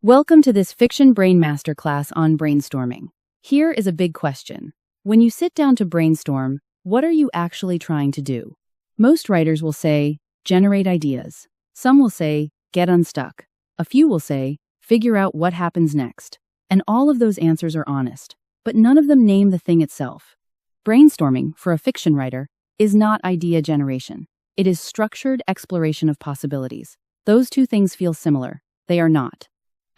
Welcome to this fiction brain masterclass on brainstorming. Here is a big question. When you sit down to brainstorm, what are you actually trying to do? Most writers will say, generate ideas. Some will say, get unstuck. A few will say, figure out what happens next. And all of those answers are honest, but none of them name the thing itself. Brainstorming, for a fiction writer, is not idea generation. It is structured exploration of possibilities. Those two things feel similar. They are not.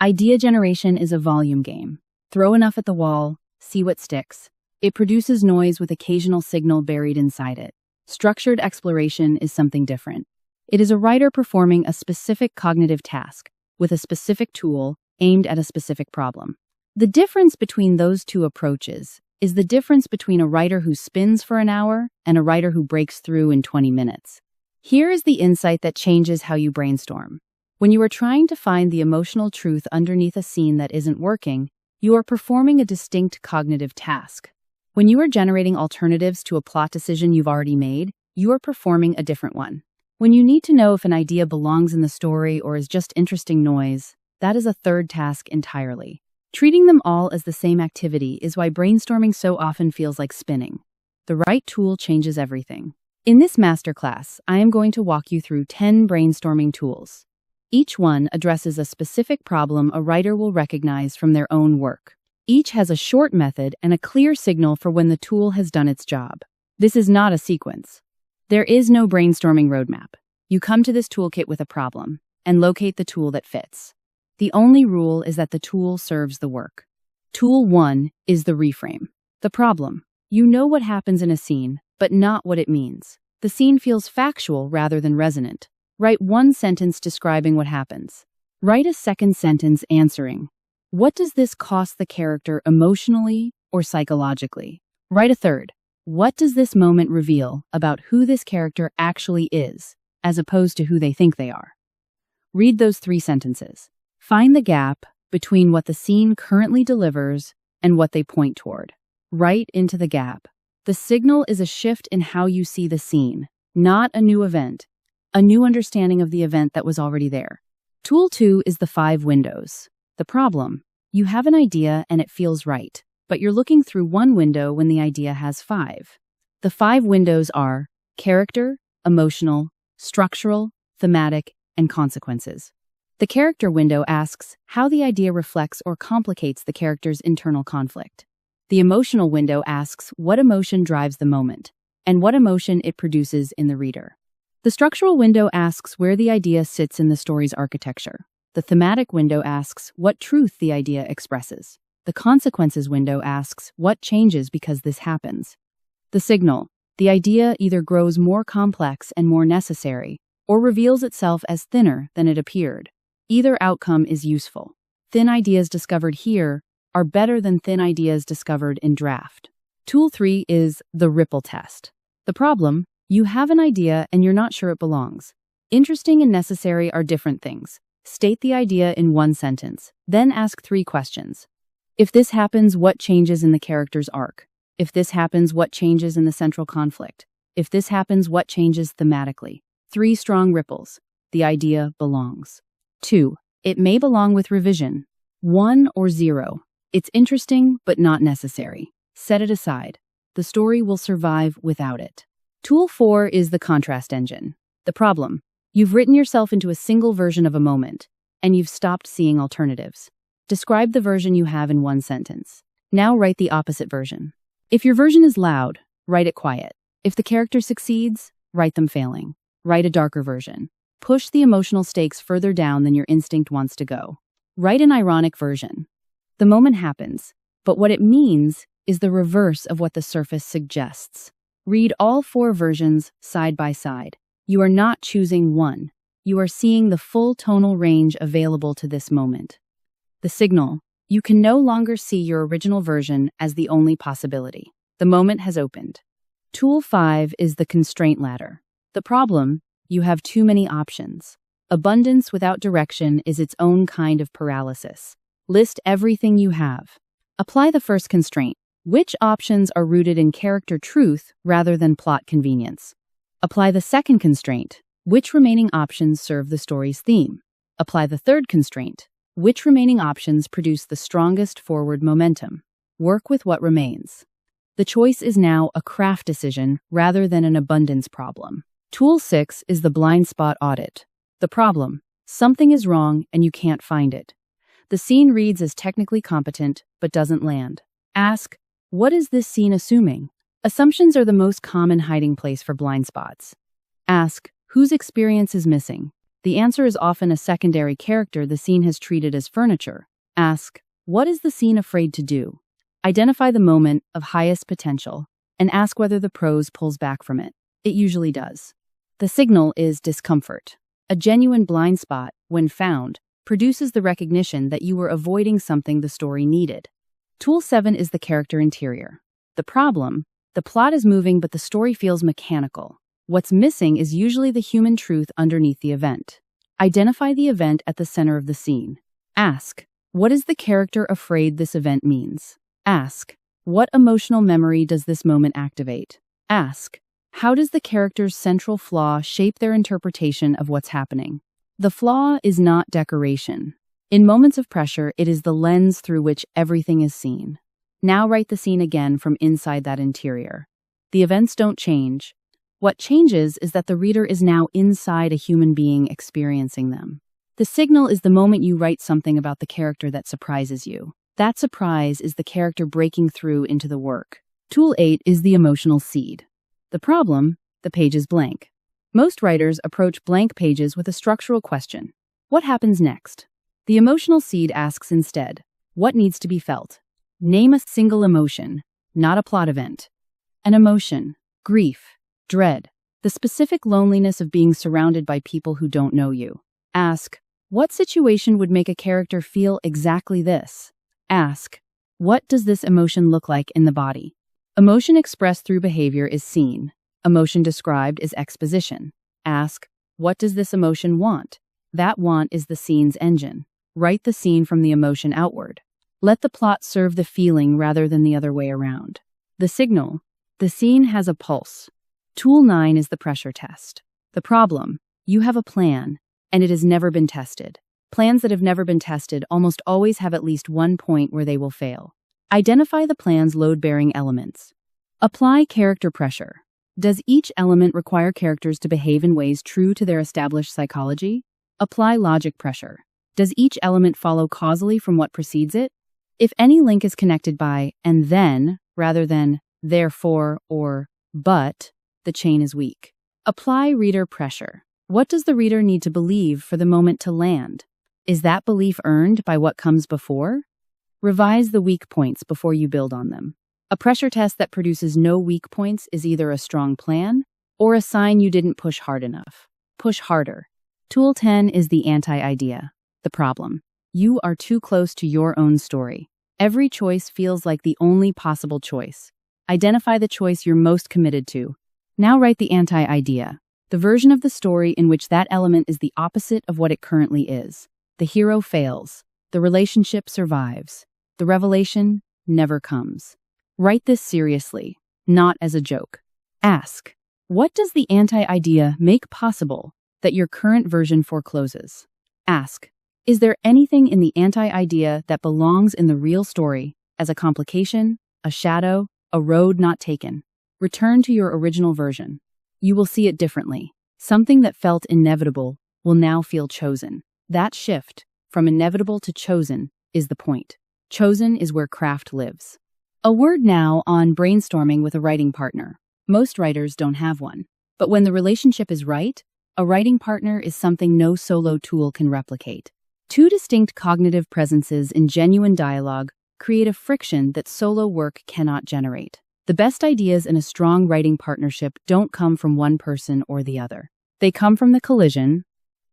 Idea generation is a volume game. Throw enough at the wall, see what sticks. It produces noise with occasional signal buried inside it. Structured exploration is something different. It is a writer performing a specific cognitive task with a specific tool aimed at a specific problem. The difference between those two approaches is the difference between a writer who spins for an hour and a writer who breaks through in 20 minutes. Here is the insight that changes how you brainstorm. When you are trying to find the emotional truth underneath a scene that isn't working, you are performing a distinct cognitive task. When you are generating alternatives to a plot decision you've already made, you are performing a different one. When you need to know if an idea belongs in the story or is just interesting noise, that is a third task entirely. Treating them all as the same activity is why brainstorming so often feels like spinning. The right tool changes everything. In this masterclass, I am going to walk you through 10 brainstorming tools. Each one addresses a specific problem a writer will recognize from their own work. Each has a short method and a clear signal for when the tool has done its job. This is not a sequence. There is no brainstorming roadmap. You come to this toolkit with a problem and locate the tool that fits. The only rule is that the tool serves the work. Tool 1 is the reframe. The problem. You know what happens in a scene, but not what it means. The scene feels factual rather than resonant. Write one sentence describing what happens. Write a second sentence answering, what does this cost the character emotionally or psychologically? Write a third, what does this moment reveal about who this character actually is, as opposed to who they think they are? Read those 3 sentences. Find the gap between what the scene currently delivers and what they point toward. Write into the gap. The signal is a shift in how you see the scene, not a new event. A new understanding of the event that was already there. Tool 2 is the 5 windows. The problem. You have an idea and it feels right, but you're looking through one window when the idea has 5. The 5 windows are character, emotional, structural, thematic, and consequences. The character window asks how the idea reflects or complicates the character's internal conflict. The emotional window asks what emotion drives the moment, and what emotion it produces in the reader. The structural window asks where the idea sits in the story's architecture. The thematic window asks what truth the idea expresses. The consequences window asks what changes because this happens. The signal. The idea either grows more complex and more necessary, or reveals itself as thinner than it appeared. Either outcome is useful. Thin ideas discovered here are better than thin ideas discovered in draft. Tool 3 is the ripple test. The problem. You have an idea and you're not sure it belongs. Interesting and necessary are different things. State the idea in one sentence, then ask 3 questions. If this happens, what changes in the character's arc? If this happens, what changes in the central conflict? If this happens, what changes thematically? 3 strong ripples. The idea belongs. 2. It may belong with revision. 1 or 0. It's interesting, but not necessary. Set it aside. The story will survive without it. Tool 4 is the contrast engine. The problem. You've written yourself into a single version of a moment, and you've stopped seeing alternatives. Describe the version you have in one sentence. Now write the opposite version. If your version is loud, write it quiet. If the character succeeds, write them failing. Write a darker version. Push the emotional stakes further down than your instinct wants to go. Write an ironic version. The moment happens, but what it means is the reverse of what the surface suggests. Read all 4 versions side by side. You are not choosing one. You are seeing the full tonal range available to this moment. The signal. You can no longer see your original version as the only possibility. The moment has opened. Tool 5 is the constraint ladder. The problem. You have too many options. Abundance without direction is its own kind of paralysis. List everything you have. Apply the first constraint. Which options are rooted in character truth rather than plot convenience? Apply the second constraint. Which remaining options serve the story's theme? Apply the third constraint. Which remaining options produce the strongest forward momentum? Work with what remains. The choice is now a craft decision rather than an abundance problem. Tool 6 is the blind spot audit. The problem: something is wrong and you can't find it. The scene reads as technically competent but doesn't land. Ask, what is this scene assuming? Assumptions are the most common hiding place for blind spots. Ask, whose experience is missing? The answer is often a secondary character the scene has treated as furniture. Ask, what is the scene afraid to do? Identify the moment of highest potential and ask whether the prose pulls back from it. It usually does. The signal is discomfort. A genuine blind spot, when found, produces the recognition that you were avoiding something the story needed. Tool 7 is the character interior. The problem: the plot is moving but the story feels mechanical. What's missing is usually the human truth underneath the event. Identify the event at the center of the scene. Ask, what is the character afraid this event means? Ask, what emotional memory does this moment activate? Ask, how does the character's central flaw shape their interpretation of what's happening? The flaw is not decoration. In moments of pressure, it is the lens through which everything is seen. Now write the scene again from inside that interior. The events don't change. What changes is that the reader is now inside a human being experiencing them. The signal is the moment you write something about the character that surprises you. That surprise is the character breaking through into the work. Tool 8 is the emotional seed. The problem: the page is blank. Most writers approach blank pages with a structural question. What happens next? The emotional seed asks instead, what needs to be felt? Name a single emotion, not a plot event. An emotion: grief, dread, the specific loneliness of being surrounded by people who don't know you. Ask, what situation would make a character feel exactly this? Ask, what does this emotion look like in the body? Emotion expressed through behavior is scene. Emotion described is exposition. Ask, what does this emotion want? That want is the scene's engine. Write the scene from the emotion outward. Let the plot serve the feeling rather than the other way around. The signal: the scene has a pulse. Tool 9 is the pressure test. The problem: you have a plan, and it has never been tested. Plans that have never been tested almost always have at least one point where they will fail. Identify the plan's load-bearing elements. Apply character pressure. Does each element require characters to behave in ways true to their established psychology? Apply logic pressure. Does each element follow causally from what precedes it? If any link is connected by "and then" rather than "therefore" or "but," the chain is weak. Apply reader pressure. What does the reader need to believe for the moment to land? Is that belief earned by what comes before? Revise the weak points before you build on them. A pressure test that produces no weak points is either a strong plan or a sign you didn't push hard enough. Push harder. Tool 10 is the anti-idea. The problem: you are too close to your own story. Every choice feels like the only possible choice. Identify the choice you're most committed to. Now write the anti-idea, the version of the story in which that element is the opposite of what it currently is. The hero fails. The relationship survives. The revelation never comes. Write this seriously, not as a joke. Ask, what does the anti-idea make possible that your current version forecloses? Ask, is there anything in the anti-idea that belongs in the real story as a complication, a shadow, a road not taken? Return to your original version. You will see it differently. Something that felt inevitable will now feel chosen. That shift, from inevitable to chosen, is the point. Chosen is where craft lives. A word now on brainstorming with a writing partner. Most writers don't have one. But when the relationship is right, a writing partner is something no solo tool can replicate. Two distinct cognitive presences in genuine dialogue create a friction that solo work cannot generate. The best ideas in a strong writing partnership don't come from one person or the other. They come from the collision.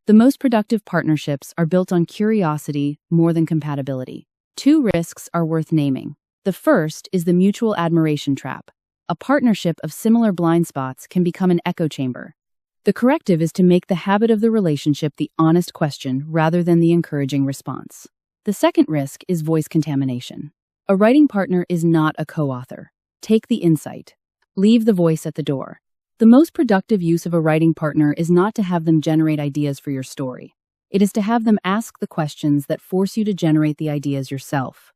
The most productive partnerships are built on curiosity more than compatibility. Two risks are worth naming. The first is the mutual admiration trap. A partnership of similar blind spots can become an echo chamber. The corrective is to make the habit of the relationship the honest question rather than the encouraging response. The second risk is voice contamination. A writing partner is not a co-author. Take the insight. Leave the voice at the door. The most productive use of a writing partner is not to have them generate ideas for your story. It is to have them ask the questions that force you to generate the ideas yourself.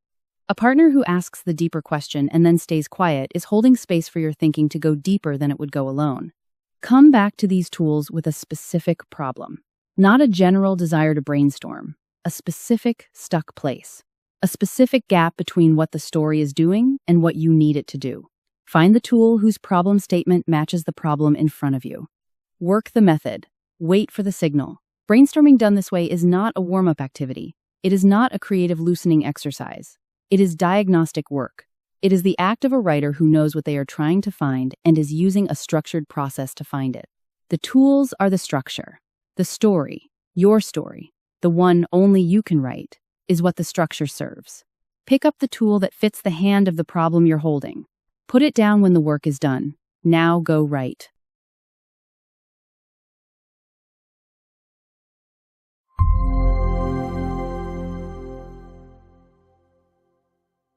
A partner who asks the deeper question and then stays quiet is holding space for your thinking to go deeper than it would go alone. Come back to these tools with a specific problem, not a general desire to brainstorm, a specific stuck place, a specific gap between what the story is doing and what you need it to do. Find the tool whose problem statement matches the problem in front of you. Work the method. Wait for the signal. Brainstorming done this way is not a warm-up activity. It is not a creative loosening exercise. It is diagnostic work. It is the act of a writer who knows what they are trying to find and is using a structured process to find it. The tools are the structure. The story, your story, the one only you can write, is what the structure serves. Pick up the tool that fits the hand of the problem you're holding. Put it down when the work is done. Now go write.